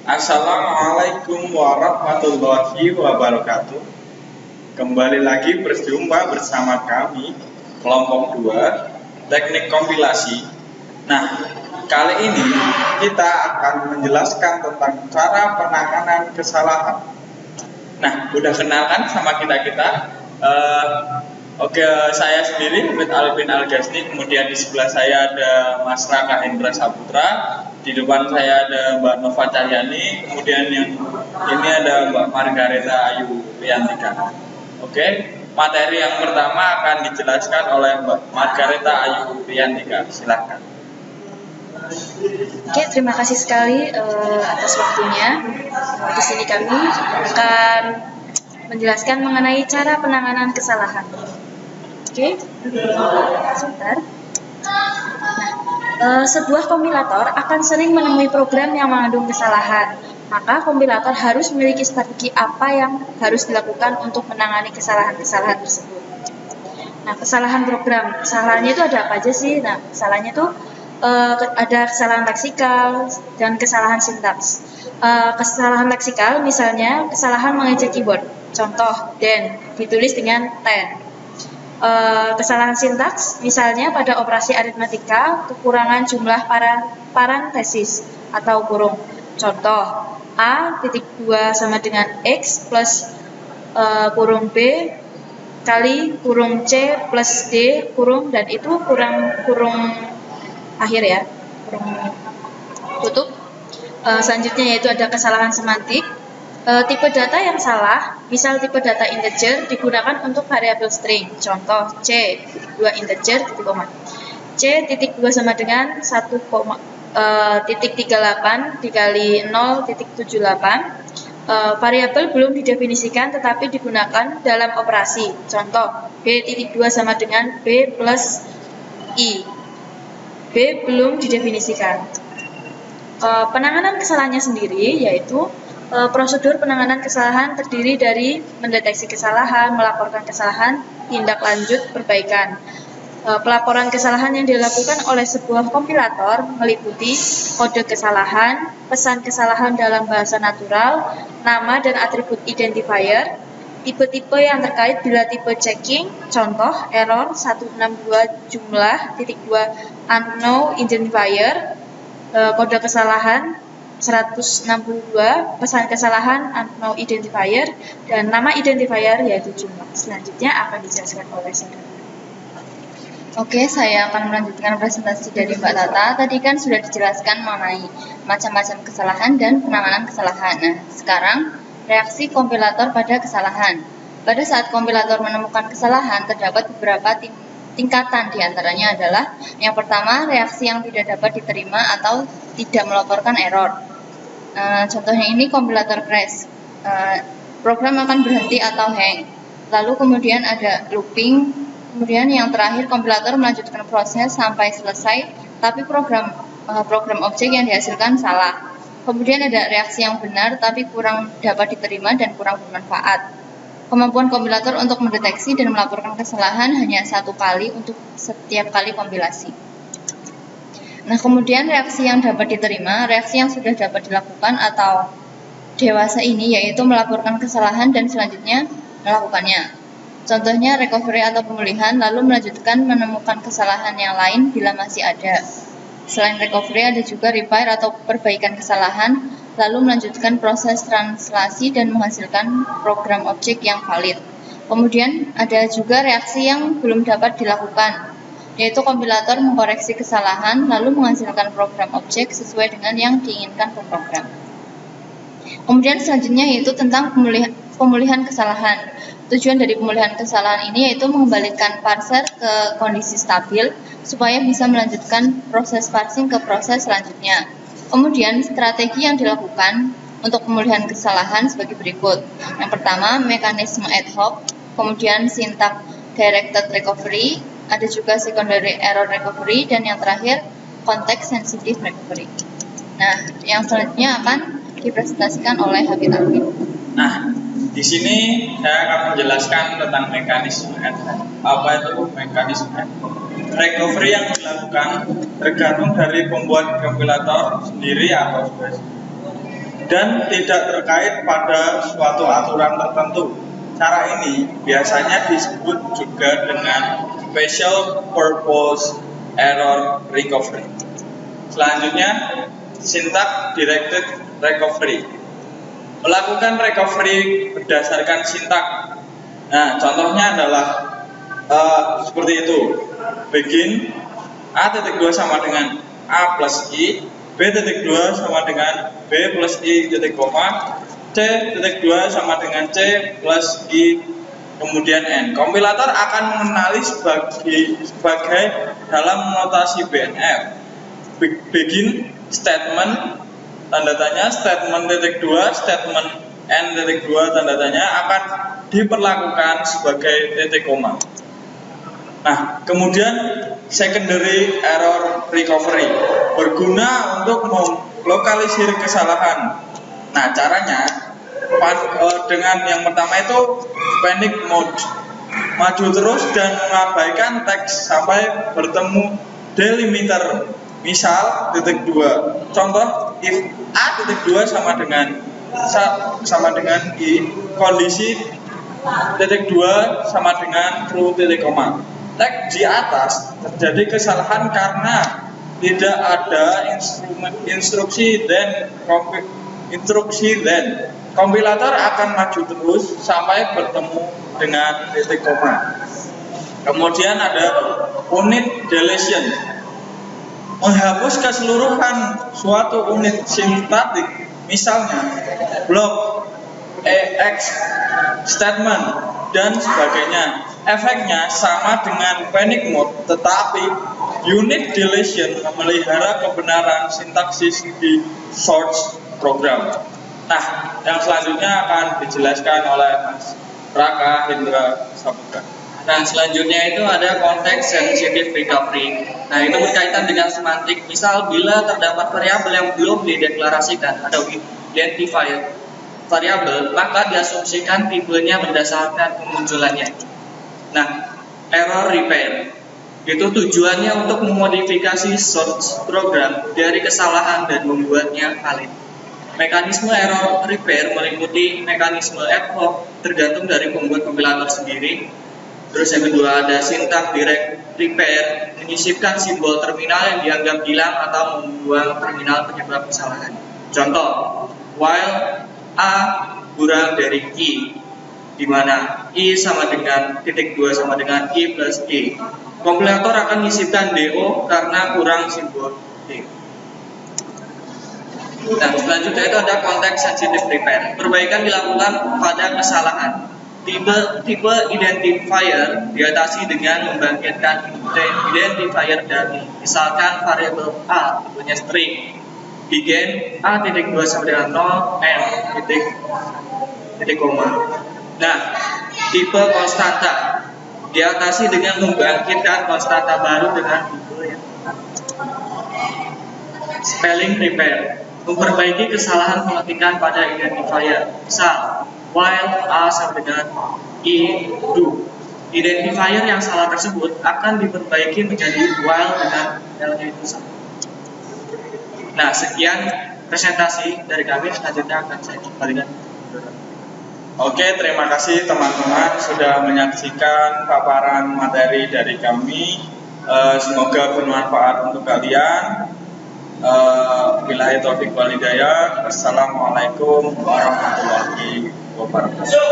Assalamualaikum warahmatullahi wabarakatuh. Kembali lagi berjumpa bersama kami kelompok 2 teknik kompilasi. Nah, kali ini kita akan menjelaskan tentang cara penanganan kesalahan. Nah, udah kenal kan sama kita-kita? Oke, saya sendiri Muhammad Alvin Al-Ghasni, kemudian di sebelah saya ada Mas Raka Hendra Saputra, di depan saya ada Mbak Nova Cahyani, kemudian yang ini ada Mbak Margareta Ayu Riantika. Oke, materi yang pertama akan dijelaskan oleh Mbak Margareta Ayu Riantika. Silakan. Oke, terima kasih sekali atas waktunya. Di sini kami akan menjelaskan mengenai cara penanganan kesalahan. Oke, sebentar. Nah, sebuah kompilator akan sering menemui program yang mengandung kesalahan. Maka kompilator harus memiliki strategi apa yang harus dilakukan untuk menangani kesalahan-kesalahan tersebut. Nah, kesalahan program, kesalahannya itu ada apa aja sih? Nah, kesalahannya itu ada kesalahan leksikal dan kesalahan sintaks. Kesalahan leksikal misalnya kesalahan mengeja keyboard. Contoh, den ditulis dengan ten. Kesalahan sintaks misalnya pada operasi aritmatika kekurangan jumlah parentesis atau kurung. Contoh, A.2 sama dengan X plus kurung B kali kurung C plus D kurung, dan itu kurung akhir ya, kurung tutup. Selanjutnya yaitu ada kesalahan semantik. Tipe data yang salah, misal tipe data integer digunakan untuk variabel string. Contoh, C.2 integer, titik koma. C.2 sama dengan 1,38 dikali 0,78. Variabel belum didefinisikan tetapi digunakan dalam operasi. Contoh, B.2 sama dengan B plus I. B belum didefinisikan. Penanganan kesalahannya sendiri yaitu prosedur penanganan kesalahan terdiri dari mendeteksi kesalahan, melaporkan kesalahan, tindak lanjut perbaikan. Pelaporan kesalahan yang dilakukan oleh sebuah kompilator meliputi kode kesalahan, pesan kesalahan dalam bahasa natural, nama dan atribut identifier, tipe-tipe yang terkait bila tipe checking, contoh error 162 jumlah .2 unknown identifier, kode kesalahan 162, pesan kesalahan unknown identifier, dan nama identifier yaitu jumlah. Selanjutnya akan dijelaskan oleh saudara. Oke, saya akan melanjutkan presentasi dari Mbak Tata. Tadi kan sudah dijelaskan mengenai macam-macam kesalahan dan penanganan kesalahan. Nah, sekarang reaksi kompilator pada kesalahan. Pada saat kompilator menemukan kesalahan, terdapat beberapa tingkatan. Di antaranya adalah yang pertama, reaksi yang tidak dapat diterima atau tidak melaporkan error. Contohnya ini kompilator crash, program akan berhenti atau hang. Lalu kemudian ada looping. Kemudian yang terakhir, kompilator melanjutkan proses sampai selesai, tapi program objek yang dihasilkan salah. Kemudian ada reaksi yang benar tapi kurang dapat diterima dan kurang bermanfaat. Kemampuan kompilator untuk mendeteksi dan melaporkan kesalahan hanya satu kali untuk setiap kali kompilasi. Nah, kemudian reaksi yang dapat diterima, reaksi yang sudah dapat dilakukan atau dewasa ini yaitu melaporkan kesalahan dan selanjutnya melakukannya. Contohnya recovery atau pemulihan, lalu melanjutkan menemukan kesalahan yang lain bila masih ada. Selain recovery ada juga repair atau perbaikan kesalahan, lalu melanjutkan proses translasi dan menghasilkan program objek yang valid. Kemudian ada juga reaksi yang belum dapat dilakukan, yaitu kompilator mengkoreksi kesalahan lalu menghasilkan program objek sesuai dengan yang diinginkan pemrogram. Kemudian selanjutnya yaitu tentang pemulihan kesalahan. Tujuan dari pemulihan kesalahan ini yaitu mengembalikan parser ke kondisi stabil supaya bisa melanjutkan proses parsing ke proses selanjutnya. Kemudian strategi yang dilakukan untuk pemulihan kesalahan sebagai berikut. Yang pertama, mekanisme ad hoc, kemudian sintak directed recovery, ada juga secondary error recovery, dan yang terakhir context sensitive recovery. Nah, yang selanjutnya akan dipresentasikan oleh Habib Alvin. Nah, di sini saya akan menjelaskan tentang mekanisme ad hoc. Apa itu mekanisme ad hoc? Recovery yang dilakukan tergantung dari pembuat kompilator sendiri atau dan tidak terkait pada suatu aturan tertentu. Cara ini biasanya disebut juga dengan special purpose error recovery. Selanjutnya, syntax directed recovery. Melakukan recovery berdasarkan syntax. Nah, contohnya adalah seperti itu. Begin A.2 sama dengan A plus I, B.2 sama dengan B plus I titik koma, C.2 sama dengan C plus I kemudian N. Kompilator akan mengenali sebagai dalam notasi BNF. Begin statement tanda tanya, statement titik 2, statement N titik 2 tanda tanya akan diperlakukan sebagai titik koma. Nah, kemudian secondary error recovery berguna untuk melokalisir kesalahan. Nah, caranya dengan yang pertama itu panic mode, maju terus dan mengabaikan teks sampai bertemu delimiter. Misal titik 2. Contoh, if A titik 2 sama dengan I, kondisi titik 2 sama dengan true titik koma. Teks di atas terjadi kesalahan karena tidak ada instruksi then. Kompilator akan maju terus sampai bertemu dengan titik koma. Kemudian ada unit deletion, menghapus keseluruhan suatu unit sintaktik, misalnya blok, EX, statement, dan sebagainya. Efeknya sama dengan panic mode, tetapi unit deletion memelihara kebenaran sintaksis di source program. Nah, yang selanjutnya akan dijelaskan oleh Mas Raka Hendra Saputra. Nah, selanjutnya itu ada konteks sensitive recovery. Nah, itu berkaitan dengan semantik. Misal, bila terdapat variabel yang belum dideklarasikan atau identifier variabel, maka diasumsikan tipenya berdasarkan kemunculannya. Nah, error repair itu tujuannya untuk memodifikasi source program dari kesalahan dan membuatnya valid. Mekanisme error repair meliputi mekanisme ad hoc tergantung dari pembuat kompilator sendiri. Terus yang kedua ada syntax direct repair, menyisipkan simbol terminal yang dianggap hilang atau membuang terminal penyebab kesalahan. Contoh, while A kurang dari I, di mana I sama dengan titik 2 sama dengan I plus I. Kompilator akan menyisipkan DO karena kurang simbol D. Dan selanjutnya itu ada konteks sensitive repair. Perbaikan dilakukan pada kesalahan. Tipe identifier diatasi dengan membangkitkan identifier dummy. Misalkan variabel A tipenya string. Begin A.2 sama dengan 0 N titik koma. Nah, tipe konstanta diatasi dengan membangkitkan konstanta baru dengan tipe yang spelling repair, memperbaiki kesalahan pengetikan pada identifier. Misal, while A sama dengan I do. Identifier yang salah tersebut akan diperbaiki menjadi while dengan L-nya itu sama. Nah, sekian presentasi dari kami. Selanjutnya akan saya kembalikan. Oke, terima kasih teman-teman sudah menyaksikan paparan materi dari kami. Semoga bermanfaat untuk kalian. Billahi taufiq wal hidayah. Wassalamualaikum warahmatullahi wabarakatuh.